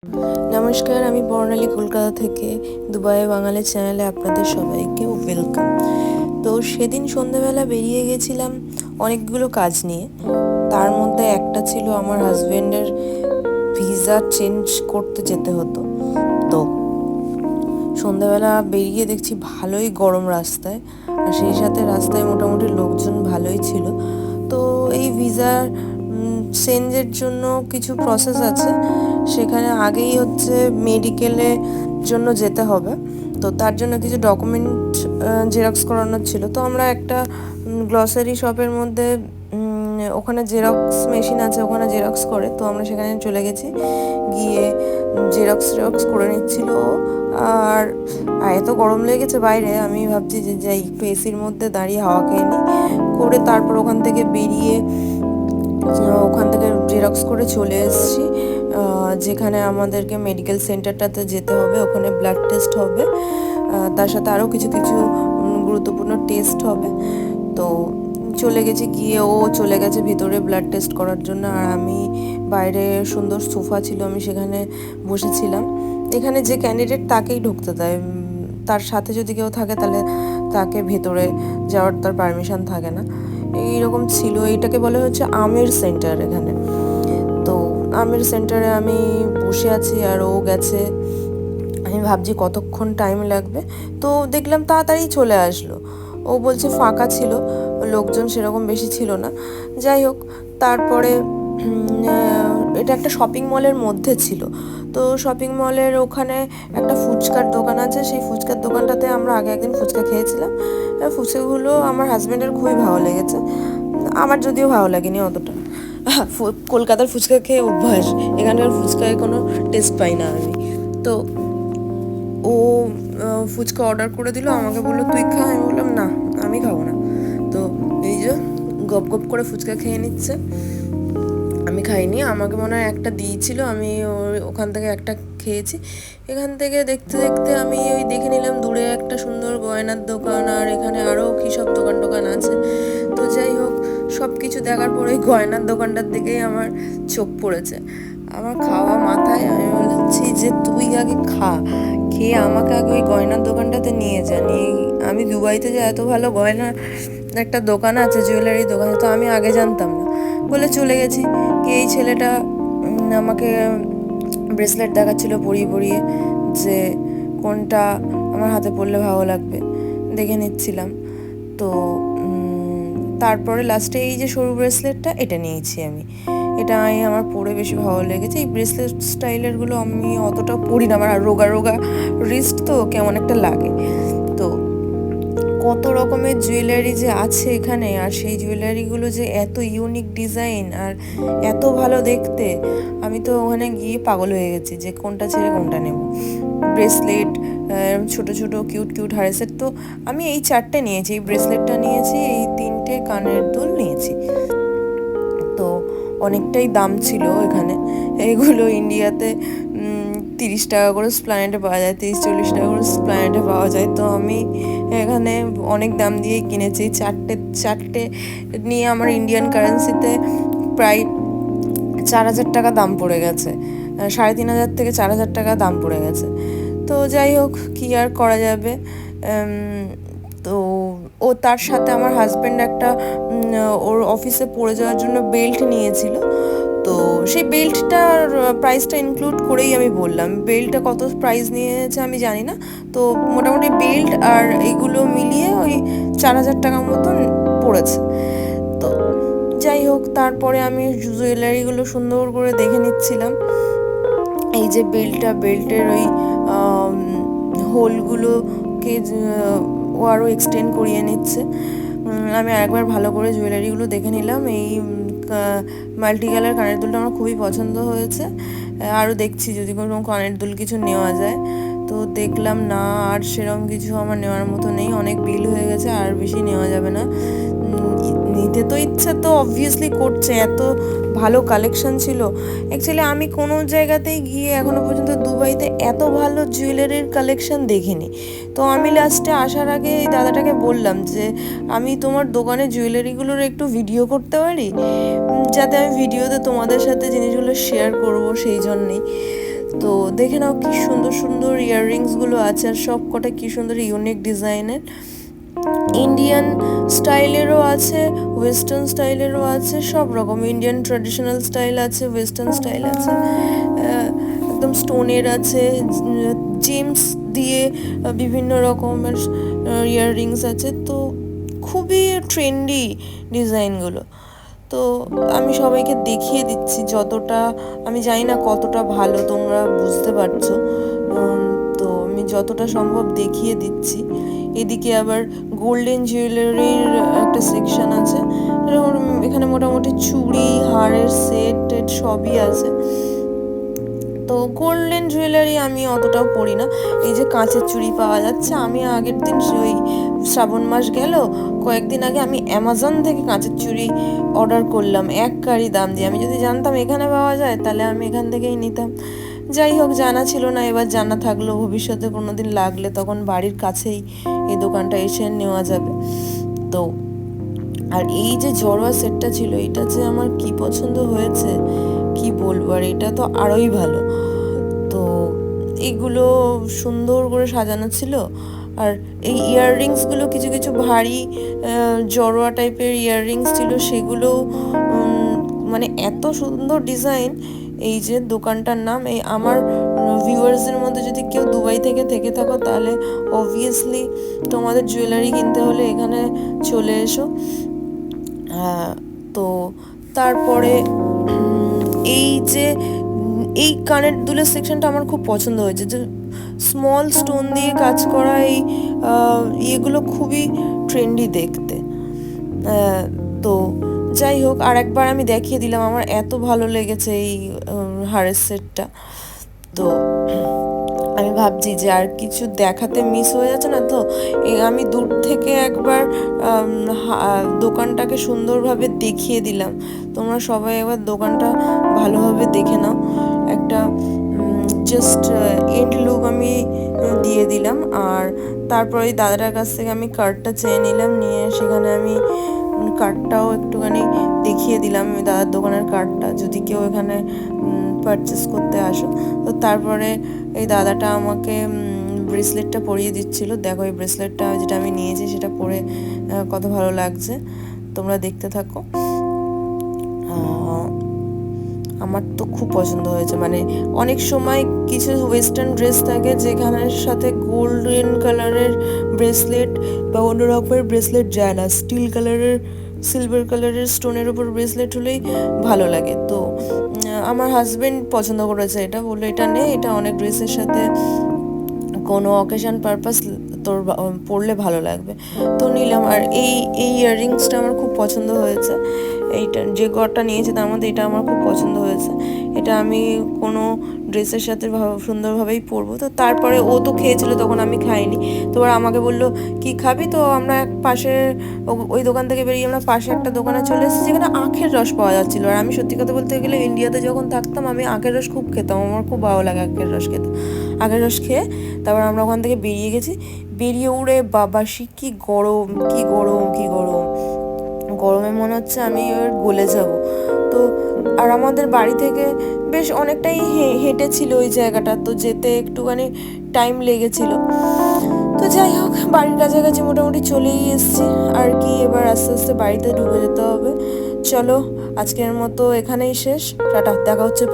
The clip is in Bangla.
নমস্কার, আমি বর্ণালী কলকাতা থেকে দুবাই বাঙালি চ্যানেলে আপনাদের সবাইকে ওয়েলকাম। তো সেদিন সন্ধ্যাবেলা বেরিয়ে গেছিলাম অনেকগুলো কাজ নিয়ে। তার মধ্যে একটা ছিল আমার হাজব্যান্ডের ভিসা চেঞ্জ করতে যেতে হতো। তো সন্ধ্যাবেলা বেরিয়ে দেখছি ভালোই গরম রাস্তায়, আর সেই সাথে রাস্তায় মোটামুটি লোকজন ভালোই ছিল। তো এই ভিসার চেঞ্জের জন্য কিছু প্রসেস আছে, সেখানে আগেই মেডিকেলের জন্য যেতে হবে। তো তার জন্য কিছু ডকুমেন্ট জেরক্স করানোর ছিল। তো আমরা একটা গ্লসারি শপের মধ্যে ওখানে জেরক্স মেশিন আছে, ওখানে জেরক্স করে। তো আমরা সেখানে চলে গেছি, গিয়ে জেরক্স করে নিচ্ছিল। আর এত গরম লেগেছে বাইরে, আমি ভাবছি যে যাই একটু এসির মধ্যে দাঁড়িয়ে হাওয়া খেয়ে নিই। করে তারপর ওখান থেকে বেরিয়ে ওখান থেকে জেরক্স করে চলে এসেছি যেখানে আমাদেরকে মেডিকেল সেন্টারটাতে যেতে হবে। ওখানে ব্লাড টেস্ট হবে, তার সাথে আরও কিছু কিছু গুরুত্বপূর্ণ টেস্ট হবে। তো চলে গেছি, গিয়ে ও চলে গেছে ভিতরে ব্লাড টেস্ট করার জন্য, আর আমি বাইরে সুন্দর সোফা ছিল, আমি সেখানে বসেছিলাম। এখানে যে ক্যান্ডিডেট তাকেই ঢুকতে দেয়, তার সাথে যদি কেউ থাকে তাহলে তাকে ভেতরে যাওয়ার তার পারমিশন থাকে না। এইরকম ছিল। এইটাকে বলে হচ্ছে আমির সেন্টার এখানে। তো আমির সেন্টারে আমি বসে আছি, আর ও গেছে। আমি ভাবছি কতক্ষণ টাইম লাগবে, তো দেখলাম তাড়াতাড়ি চলে আসলো। ও বলছে ফাঁকা ছিল, লোকজন সেরকম বেশি ছিল না। যাই হোক, তারপরে এটা একটা শপিং মলের মধ্যে ছিল। তো শপিং মলের ওখানে একটা ফুচকার দোকান আছে, সেই ফুচকার দোকানটাতে আমরা আগে একদিন ফুচকা খেয়েছিলাম। ফুচকাগুলো আমার হাজব্যান্ডের খুবই ভালো লেগেছে, আমার যদিও ভালো লাগেনি অতটা। কলকাতার ফুচকা খেয়ে অভ্যাস, এখানকার ফুচকায় কোনো টেস্ট পাই না আমি। তো ও ফুচকা অর্ডার করে দিল, আমাকে বললো তুই খা। আমি বললাম না, আমি খাবো না। তো এই যে গপ গপ করে ফুচকা খেয়ে নিচ্ছে, আমি খাইনি। আমাকে মনে হয় একটা দিয়েছিল, আমি ওখান থেকে একটা খেয়েছি। এখান থেকে দেখতে দেখতে আমি ওই দেখে নিলাম দূরে একটা সুন্দর গয়নার দোকান, আর এখানে আরও কী সব দোকান আছে। তো যাই হোক, সব কিছু দেখার পরে ওই গয়নার দোকানটার দিকেই আমার চোখ পড়েছে। আমার খাওয়া মাথায়, আমি বলছি যে তুই আগে খা, খেয়ে আমাকে আগে ওই গয়নার দোকানটাতে নিয়ে যা। আমি দুবাইতে যে এত ভালো গয়নার একটা দোকান আছে, জুয়েলারি দোকান, তো আমি আগে জানতাম না বলে চলে গেছি। এই ছেলেটা আমাকে ব্রেসলেট দেখাচ্ছিল পরিয়ে পরিয়ে, যে কোনটা আমার হাতে পরলে ভালো লাগবে, দেখে নিচ্ছিলাম। তো তারপরে লাস্টে এই যে সরু ব্রেসলেটটা, এটা নিয়েছি আমি। এটা আমার পরে বেশি ভালো লেগেছে। এই ব্রেসলেট স্টাইলেরগুলো আমি অতটা পরি না, আমার রোগা রোগা রিস্ট, তো কেমন একটা লাগে। তো কত রকমের জুয়েলারি যে আছে এখানে, আর সেই জুয়েলারিগুলো যে এত ইউনিক ডিজাইন আর এত ভালো দেখতে, আমি তো ওখানে গিয়ে পাগল হয়ে গেছি যে কোনটা ছেড়ে কোনটা নেব। ব্রেসলেট, ছোট ছোট কিউট কিউট হারেসেট, তো আমি এই 4টে নিয়েছি। এই ব্রেসলেটটা নিয়েছি, এই 3টে কানের দুল নিয়েছি। তো অনেকটাই দাম ছিল এখানে। এইগুলো ইন্ডিয়াতে 30 টাকা করে স্প্ল্যানেটে পাওয়া যায়, 30-40 টাকা করে স্প্ল্যানেটে পাওয়া যায়। তো আমি এখানে অনেক দাম দিয়েই কিনেছি। চারটে নিয়ে আমার ইন্ডিয়ান কারেন্সিতে প্রায় 4,000 টাকা দাম পড়ে গেছে, 3,500 থেকে 4,000 টাকা দাম পড়ে গেছে। তো যাই হোক, কী আর করা যাবে। তো ও তার সাথে আমার হাজব্যান্ড একটা ওর অফিসে পরে যাওয়ার জন্য বেল্ট নিয়েছিল। তো সেই বেল্টটার প্রাইসটা ইনক্লুড করেই আমি বললাম। বেল্টটা কত প্রাইস নিয়েছে আমি জানি না, তো মোটামুটি বেল্ট আর এইগুলো মিলিয়ে ওই 4,000 টাকার মতন পড়েছে। তো যাই হোক, তারপরে আমি জুয়েলারিগুলো সুন্দর করে দেখে নিচ্ছিলাম। এই যে বেল্টের ওই হোলগুলোকে ও আরও এক্সটেন্ড করিয়ে নিচ্ছে। আমি আরেকবার ভালো করে জুয়েলারিগুলো দেখে নিলাম। এই মাল্টি কালার কানের দুলটা আমার খুবই পছন্দ হয়েছে। আরও দেখছি যদি কোনো কানের দুল কিছু নেওয়া যায়। তো দেখলাম না, আর সেরকম কিছু আমার নেওয়ার মতো নেই, অনেক বিল হয়ে গেছে, আর বেশি নেওয়া যাবে না। নিতে তো ইচ্ছে তো অবভিয়াসলি করছে, এত ভালো কালেকশন ছিল। অ্যাকচুয়ালি আমি কোনো জায়গাতেই গিয়ে এখনও পর্যন্ত দুবাইতে এত ভালো জুয়েলারির কালেকশন দেখিনি। তো আমি লাস্টে আসার আগে এই দাদাটাকে বললাম যে আমি তোমার দোকানে জুয়েলারিগুলোর একটু ভিডিও করতে পারি, যাতে আমি ভিডিওতে তোমাদের সাথে জিনিসগুলো শেয়ার করব, সেই জন্যেই। তো দেখে নাও কি সুন্দর সুন্দর ইয়াররিংসগুলো আছে, আর সব কটা কি সুন্দর ইউনিক ডিজাইনের। ইন্ডিয়ান স্টাইলেরও আছে, ওয়েস্টার্ন স্টাইলেরও আছে, সব রকম। ইন্ডিয়ান ট্র্যাডিশনাল স্টাইল আছে, ওয়েস্টার্ন স্টাইল আছে, একদম স্টোনের আছে, জেমস দিয়ে বিভিন্ন রকমের ইয়াররিংস আছে। তো খুবই ট্রেন্ডি ডিজাইনগুলো। তো আমি সবাইকে দেখিয়ে দিচ্ছি যতটা, আমি জানি না কতটা ভালো তোমরা বুঝতে পারছো, তো আমি যতটা সম্ভব দেখিয়ে দিচ্ছি। এদিকে আবার গোল্ডেন জুয়েলারির একটা সেকশন আছে, এখানে মোটামুটি চুড়ি, হারের সেট টেট সবই আছে। তো গোল্ডেন জুয়েলারি আমি অতটাও পরি না। এই যে কাঁচের চুড়ি পাওয়া যাচ্ছে, আমি আগের দিন ওই শ্রাবণ মাস গেল কয়েকদিন আগে আমি অ্যামাজন থেকে কাঁচের চুড়ি অর্ডার করলাম এক কারি দাম দিয়ে। আমি যদি জানতাম এখানে পাওয়া যায় তাহলে আমি এখান থেকেই নিতাম। যাই হোক, জানা ছিল না, এবার জানা থাকলো, ভবিষ্যতে কোনো দিন লাগলে তখন বাড়ির কাছেই এই দোকানটা এসে নেওয়া যাবে। তো আর এই যে জড়োয়া সেটটা ছিল, এটা যে আমার কি পছন্দ হয়েছে কি বলবো, আর এটা তো আরোই ভালো। তো এগুলো সুন্দর করে সাজানো ছিল। আর এই ইয়াররিংসগুলো কিছু কিছু ভারী জড়োয়া টাইপের ইয়াররিংস ছিল, সেগুলো মানে এত সুন্দর ডিজাইন। এই যে দোকানটার নাম, এই আমার ভিউয়ার্সদের মধ্যে যদি কেউ দুবাই থেকে থাকো তাহলে অবভিয়াসলি তোমাদের জুয়েলারি কিনতে হলে এখানে চলে এসো। তো তারপরে এই যে এই কানের দুলের সেকশনটা আমার খুব পছন্দ হয়েছে, যে স্মল স্টোন দিয়ে কাজ করা এই ইয়েগুলো খুবই ট্রেন্ডি দেখতে। তো যাই হোক, আর একবার আমি দেখিয়ে দিলাম, আমার এত ভালো লেগেছে এই হারের সেটটা। তো আমি ভাবছি যে আর কিছু দেখাতে মিস হয়ে যাচ্ছে না, তো আমি দূর থেকে একবার দোকানটাকে সুন্দরভাবে দেখিয়ে দিলাম। তোমরা সবাই একবার দোকানটা ভালোভাবে দেখে নাও। একটা জাস্ট এন্ড লুক আমি দিয়ে দিলাম। আর তারপরে ওই দাদাটার কাছ থেকে আমি কার্ডটা চেয়ে নিলাম, নিয়ে সেখানে আমি কার্ডটাও একটুখানি দেখিয়ে দিলাম, দাদার দোকানের কার্ডটা, যদি কেউ এখানে পারচেস করতে আসো। তো তারপরে এই দাদাটা আমাকে ব্রেসলেটটা পরিয়ে দিচ্ছিল। দেখো এই ব্রেসলেটটা যেটা আমি নিয়েছি সেটা পরে কত ভালো লাগছে, তোমরা দেখতে থাকো। আমার তো খুব পছন্দ হয়েছে। মানে অনেক সময় কিছু ওয়েস্টার্ন ড্রেস থাকে যেখানের সাথে গোল্ডেন কালারের ব্রেসলেট বা অন্য রকমের ব্রেসলেট যায় না, স্টিল কালারের, সিলভার কালারের স্টোনের উপর ব্রেসলেট হলেই ভালো লাগে। তো আমার হাজবেন্ড পছন্দ করেছে এটা, বললো এটা নে, এটা অনেক ড্রেসের সাথে কোনো অকেশন পারপাস তোর পরলে ভালো লাগবে। তো নিলাম। আর এই ইয়াররিংসটা আমার খুব পছন্দ হয়েছে। এইটা যে গড়টা নিয়েছে তার মধ্যে এটা আমার খুব পছন্দ হয়েছে। এটা আমি কোনো ড্রেসের সাথে সুন্দরভাবেই পরবো। তো তারপরে ও তো খেয়েছিল, তখন আমি খাইনি। তো এবার আমাকে বললো কি খাবি, তো আমরা পাশে ওই দোকান থেকে বেরিয়ে আমরা পাশে একটা দোকানে চলে এসেছি যেখানে আখের রস পাওয়া যাচ্ছিলো। আর আমি সত্যি কথা বলতে গেলে ইন্ডিয়াতে যখন থাকতাম আমি আখের রস খুব খেতাম, আমার খুব ভালো লাগে আখের রস খেতে। আখের রস খেয়ে তারপর আমরা ওখান থেকে বেরিয়ে গেছি। বেরিয়ে উড়ে বাবাসি কি গরম, কি গরম, কি গরম, গরমে মনে হচ্ছে আমি এবার গলে যাব। তো আর আমাদের বাড়ি থেকে বেশ অনেকটাই হেঁটে ছিল ওই জায়গাটা, তো যেতে একটুখানি টাইম লেগেছিল। তো যাই হোক, বাড়ির কাছাকাছি মোটামুটি চলেই এসেছি আর কি, এবার আস্তে আস্তে বাড়িতে ঢুকে যেতে হবে। চলো আজকের মতো এখানেই শেষ, টাটা, দেখা হচ্ছে।